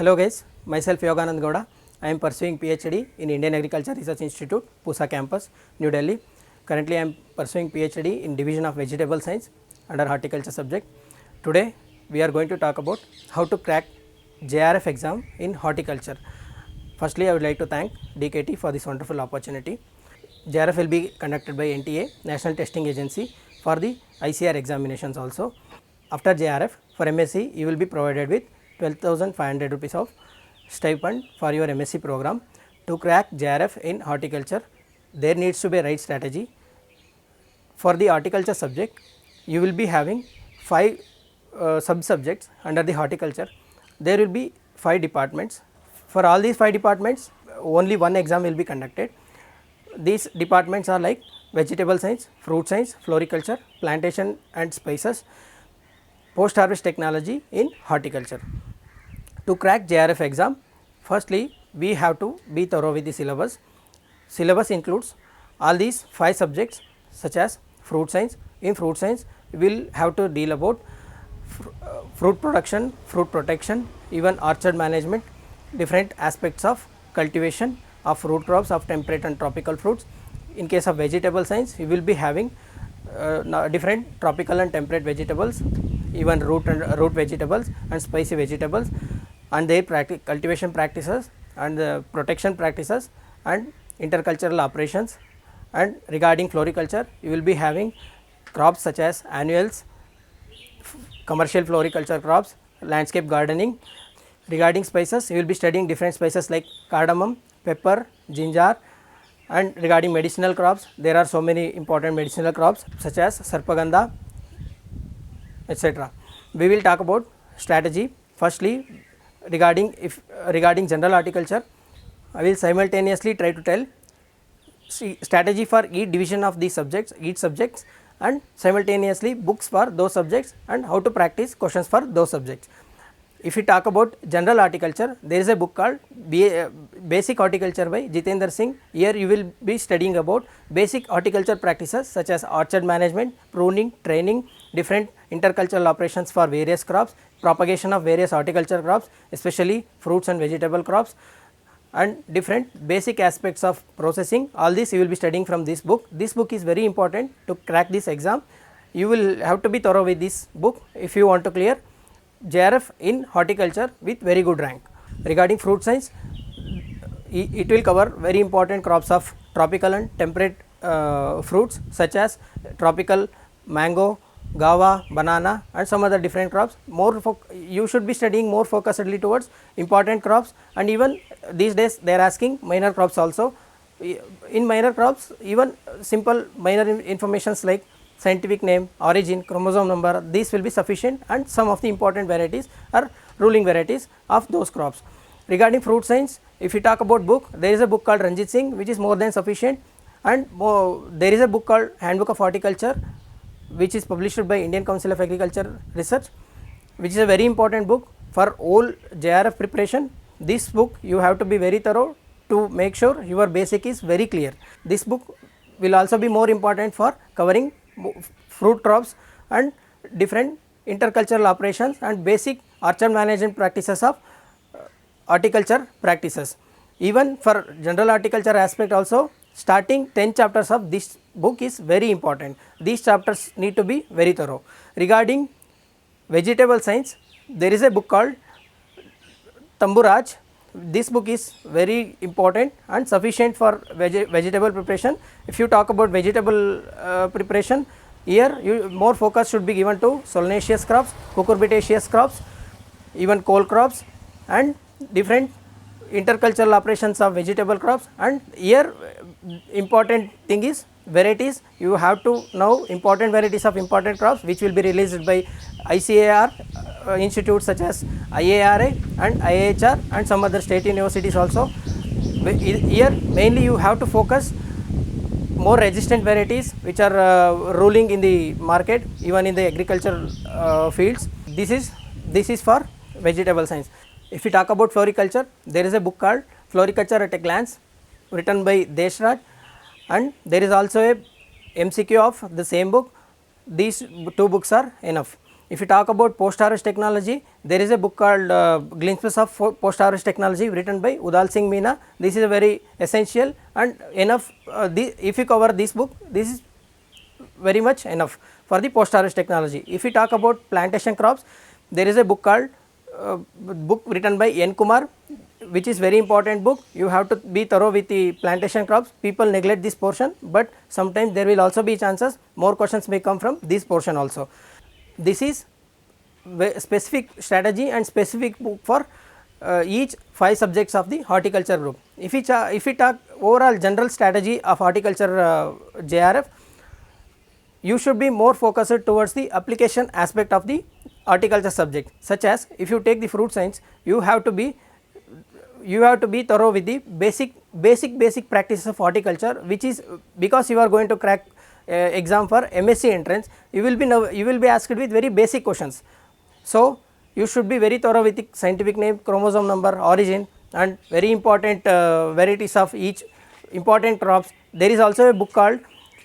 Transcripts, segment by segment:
Hello guys, myself Yoganand Gowda. I am pursuing PhD in Indian Agriculture Research Institute, Pusa campus, New Delhi. Currently I am pursuing PhD in Division of Vegetable Science under Horticulture subject. Today we are going to talk about how to crack JRF exam in horticulture. Firstly, I would like to thank DKT for this wonderful opportunity. JRF will be conducted by NTA, National Testing Agency, for the ICR examinations also. After JRF, for MSc, you will be provided with 12,500 rupees of stipend for your MSc program. To crack JRF in horticulture, there needs to be a right strategy. For the horticulture subject, you will be having 5 sub-subjects under the horticulture. There will be 5 departments. For all these 5 departments, only one exam will be conducted. These departments are like vegetable science, fruit science, floriculture, plantation and spices, post harvest technology in horticulture. To crack JRF exam, firstly we have to be thorough with the syllabus. Syllabus includes all these 5 subjects such as fruit science. In fruit science, we will have to deal about fruit production, fruit protection, even orchard management, different aspects of cultivation of fruit crops of temperate and tropical fruits. In case of vegetable science, we will be having different tropical and temperate vegetables, even root vegetables and spicy vegetables, and their cultivation practices and protection practices and intercultural operations. And regarding floriculture, you will be having crops such as annuals, commercial floriculture crops, landscape gardening. Regarding spices, you will be studying different spices like cardamom, pepper, ginger. And regarding medicinal crops, there are so many important medicinal crops such as sarpagandha, etc. We will talk about strategy. Firstly, regarding general horticulture, I will simultaneously try to tell strategy for each division of these subjects, and simultaneously books for those subjects and how to practice questions for those subjects. If we talk about general horticulture, there is a book called Basic Horticulture by Jitendra Singh. Here you will be studying about basic horticulture practices such as orchard management, pruning, training, different intercultural operations for various crops, propagation of various horticulture crops, especially fruits and vegetable crops, and different basic aspects of processing. All this you will be studying from this book. This book is very important to crack this exam. You will have to be thorough with this book if you want to clear JRF in horticulture with very good rank. Regarding fruit science, it will cover very important crops of tropical and temperate fruits such as tropical mango, guava, banana and some other different crops. You should be studying more focusedly towards important crops, and even these days they are asking minor crops also. In minor crops, even simple minor informations like scientific name, origin, chromosome number, these will be sufficient, and some of the important varieties are ruling varieties of those crops. Regarding fruit science, if you talk about book, there is a book called Ranjit Singh which is more than sufficient, and there is a book called Handbook of Horticulture which is published by Indian Council of Agriculture Research, which is a very important book for all JRF preparation. This book you have to be very thorough to make sure your basic is very clear. This book will also be more important for covering fruit crops and different intercultural operations and basic orchard management practices of horticulture practices. Even for general horticulture aspect also, starting 10 chapters of this book is very important. These chapters need to be very thorough. Regarding vegetable science, there is a book called Tamburaj. This book is very important and sufficient for vegetable preparation. If you talk about vegetable preparation, here more focus should be given to solanaceous crops, cucurbitaceous crops, even cole crops and different intercultural operations of vegetable crops. And here important thing is varieties. You have to know important varieties of important crops which will be released by ICAR institutes such as IARA and IIHR and some other state universities also. Here mainly you have to focus more resistant varieties which are ruling in the market, even in the agricultural fields. This is for vegetable science. If we talk about floriculture, there is a book called Floriculture at a Glance written by Deshraj, and there is also a MCQ of the same book. These 2 books are enough. If you talk about post harvest technology, there is a book called Glimpses of Post Harvest Technology written by Udal Singh Meena. This is a very essential and enough. If you cover this book, this is very much enough for the post harvest technology. If we talk about plantation crops, there is a book called book written by N. Kumar, which is very important book. You have to be thorough with the plantation crops. People neglect this portion, but sometimes there will also be chances more questions may come from this portion also. This is specific strategy and specific book for each 5 subjects of the horticulture group. If we talk overall general strategy of horticulture JRF, you should be more focused towards the application aspect of the horticulture subject, such as if you take the fruit science, you have to be thorough with the basic practices of horticulture, which is because you are going to crack exam for MSc entrance, you will be asked with very basic questions. So, you should be very thorough with the scientific name, chromosome number, origin and very important varieties of each important crops. There is also a book called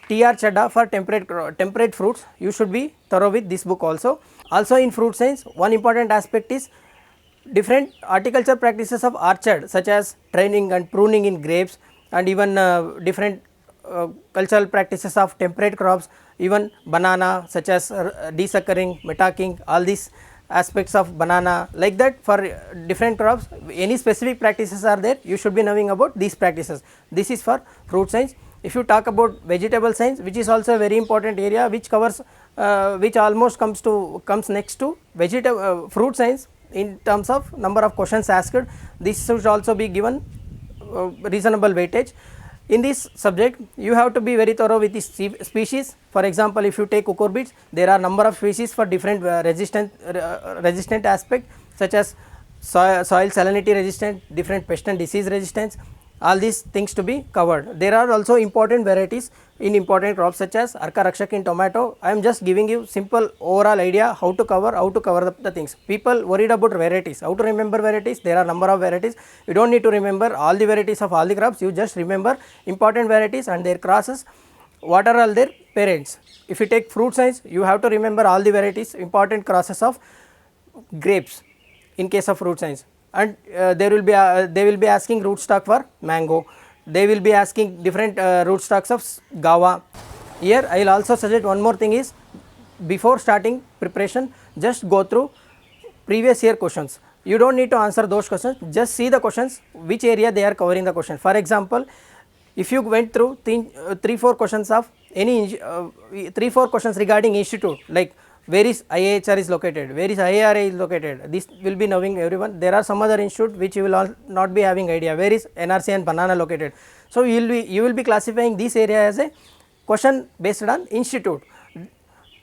TR Chadda for temperate fruits. You should be thorough with this book also. Also in fruit science, one important aspect is different horticulture practices of orchard, such as training and pruning in grapes, and even different cultural practices of temperate crops, even banana, such as desuckering, metaking, all these aspects of banana. Like that, for different crops, any specific practices are there, you should be knowing about these practices. This is for fruit science. If you talk about vegetable science, which is also a very important area, which covers which almost comes next to fruit science in terms of number of questions asked, this should also be given reasonable weightage. In this subject, you have to be very thorough with the species. For example, if you take cucurbits, there are number of species for different resistant aspect, such as soil salinity resistant, different pest and disease resistance, all these things to be covered. There are also important varieties in important crops, such as Arka Rakshak in tomato. I am just giving you simple overall idea how to cover the things. People worried about varieties, how to remember varieties. There are number of varieties. You don't need to remember all the varieties of all the crops. You just remember important varieties and their crosses, what are all their parents. If you take fruit science, you have to remember all the varieties, important crosses of grapes in case of fruit science. And they will be asking rootstock for mango. They will be asking different rootstocks of guava. Here I will also suggest one more thing is, before starting preparation, just go through previous year questions. You don't need to answer those questions, just see the questions, which area they are covering the question. For example, if you went through 3-4 questions of any 3-4 questions regarding institute, like where is IIHR is located, where is IARA is located, this will be knowing everyone. There are some other institute which you will not be having idea, where is NRC and banana located. So, you will be classifying this area as a question based on institute.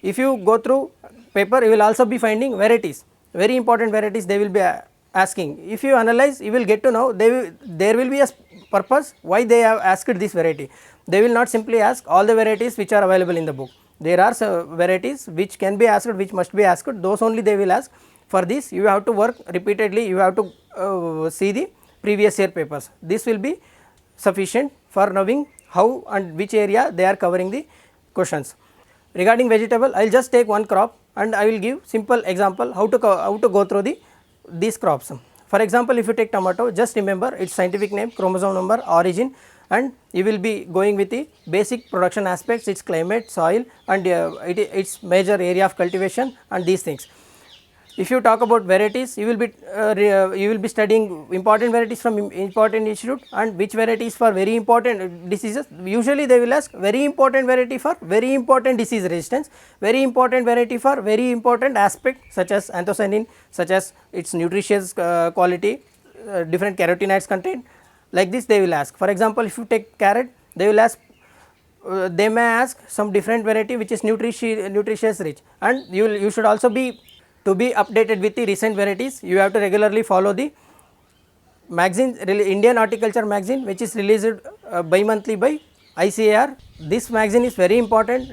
If you go through paper, you will also be finding varieties, very important varieties they will be asking. If you analyze, you will get to know there will be a purpose why they have asked this variety. They will not simply ask all the varieties which are available in the book. There are varieties which can be asked, which must be asked, those only they will ask. For this, you have to work repeatedly, you have to see the previous year papers. This will be sufficient for knowing how and which area they are covering the questions. Regarding vegetable, I will just take one crop and I will give simple example how to go through these crops. For example, if you take tomato, just remember its scientific name, chromosome number, origin, and you will be going with the basic production aspects, its climate, soil, and its major area of cultivation and these things. If you talk about varieties, you will be studying important varieties from important institute and which varieties for very important diseases. Usually they will ask very important variety for very important disease resistance, very important variety for very important aspect, such as anthocyanin, such as its nutritious quality, different carotenoids content. Like this they will ask. For example, if you take carrot, they will ask, they may ask some different variety which is nutritious rich, and you should also be updated with the recent varieties. You have to regularly follow the magazine, Indian Horticulture magazine, which is released bi-monthly by ICAR. This magazine is very important.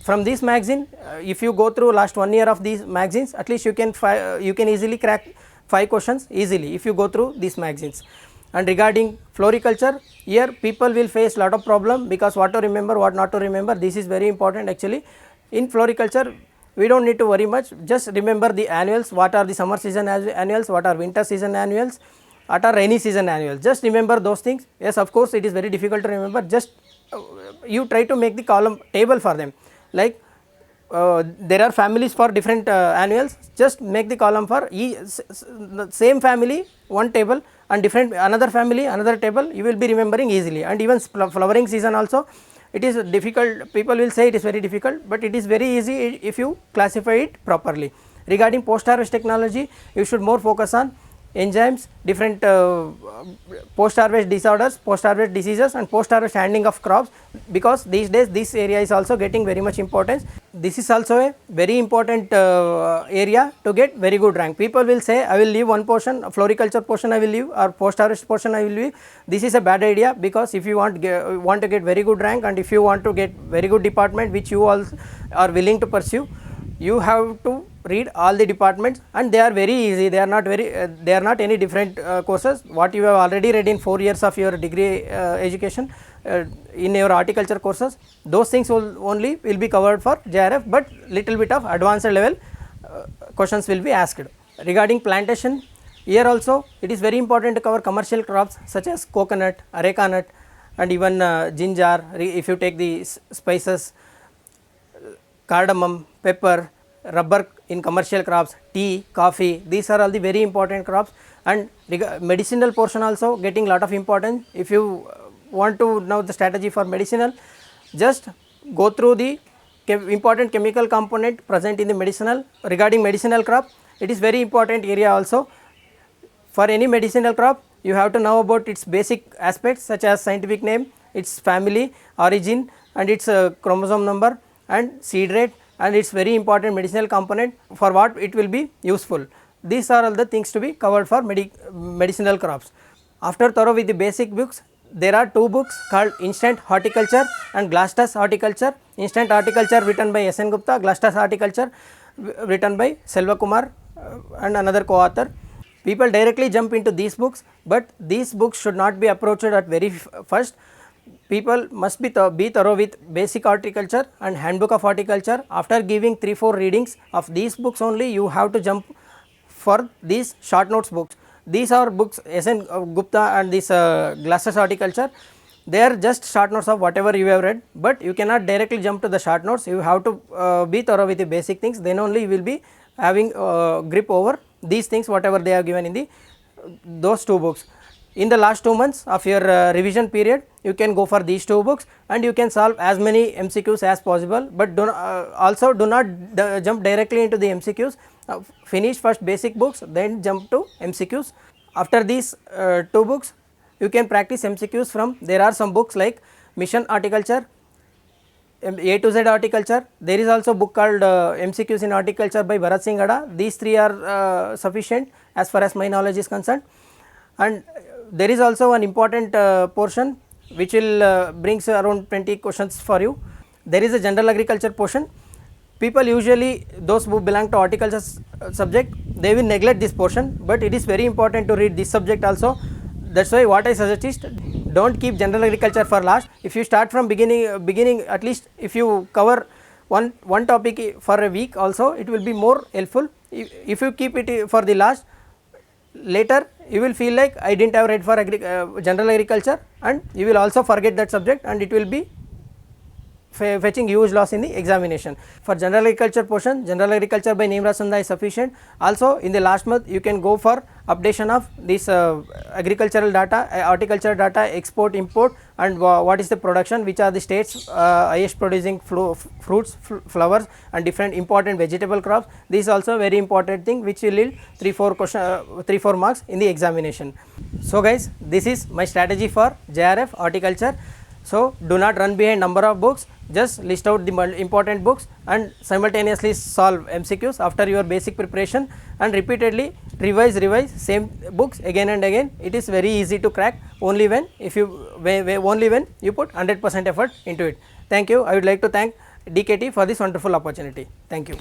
From this magazine, if you go through last 1 year of these magazines, at least you can easily crack 5 questions easily if you go through these magazines. And regarding floriculture, here people will face lot of problem, because what to remember, what not to remember, this is very important actually. In floriculture, we don't need to worry much. Just remember the annuals, what are the summer season annuals, what are winter season annuals, what are rainy season annuals. Just remember those things. Yes, of course it is very difficult to remember. Just you try to make the column table for them, like there are families for different annuals. Just make the column for same family one table, and different another family another table, you will be remembering easily. And even flowering season also, it is difficult, people will say it is very difficult, but it is very easy if you classify it properly. Regarding post harvest technology, you should more focus on enzymes, different post harvest disorders, post harvest diseases, and post harvest handling of crops, because these days this area is also getting very much importance. This is also a very important area to get very good rank. People will say I will leave one portion, floriculture portion I will leave, or post harvest portion I will leave. This is a bad idea, because if you want to get very good rank, and if you want to get very good department which you all are willing to pursue, you have to read all the departments, and they are very easy. They are not any different courses. What you have already read in 4 years of your degree education in your horticulture courses, those things will be covered for JRF, but little bit of advanced level questions will be asked. Regarding plantation, here also it is very important to cover commercial crops such as coconut, areca nut, and even ginger. If you take the spices, cardamom, pepper, rubber in commercial crops, tea, coffee, these are all the very important crops. And medicinal portion also getting lot of importance. If you want to know the strategy for medicinal, just go through the important chemical component present in the medicinal. Regarding medicinal crop, it is very important area also. For any medicinal crop, you have to know about its basic aspects such as scientific name, its family, origin, and its chromosome number, and seed rate, and its very important medicinal component, for what it will be useful. These are all the things to be covered for medicinal crops. After thorough with the basic books, there are 2 books called Instant Horticulture and Glastas Horticulture. Instant Horticulture written by S.N. Gupta, Glastas Horticulture written by Selva Kumar and another co-author. People directly jump into these books, but these books should not be approached at very first. People must be thorough with basic horticulture and handbook of horticulture. After giving 3-4 readings of these books only, you have to jump for these short notes books. These are books S.N. Gupta and this Glastas Horticulture. They are just short notes of whatever you have read, but you cannot directly jump to the short notes. You have to be thorough with the basic things, then only you will be having grip over these things whatever they have given in those 2 books. In the last 2 months of your revision period, you can go for these 2 books, and you can solve as many MCQs as possible, but also do not jump directly into the MCQs. Finish first basic books, then jump to MCQs. After these 2 books, you can practice MCQs from, there are some books like Mission Horticulture, A to Z Horticulture. There is also book called MCQs in Horticulture by Bharat Singh Gada. These 3 are sufficient as far as my knowledge is concerned. And there is also an important portion which will brings around 20 questions for you. There is a general agriculture portion. People usually, those who belong to horticulture subject, they will neglect this portion, but it is very important to read this subject also. That is why what I suggest is, do not keep general agriculture for last. If you start from beginning, at least if you cover one topic for a week also, it will be more helpful. If you keep it for the last, later you will feel like I did not have read for general agriculture, and you will also forget that subject, and it will be fetching huge loss in the examination. For general agriculture portion, general agriculture by Neemraj Sundha is sufficient. Also in the last month you can go for updation of this agricultural data, horticultural data, export, import, and what is the production, which are the states highest producing fruits, flowers, and different important vegetable crops. This is also a very important thing which will yield 3-4 marks in the examination. So guys, this is my strategy for JRF horticulture. So do not run behind number of books, just list out the important books and simultaneously solve MCQs after your basic preparation, and repeatedly revise same books again and again. It is very easy to crack only when you put 100% effort into it. Thank you. I would like to thank DKT for this wonderful opportunity. Thank you.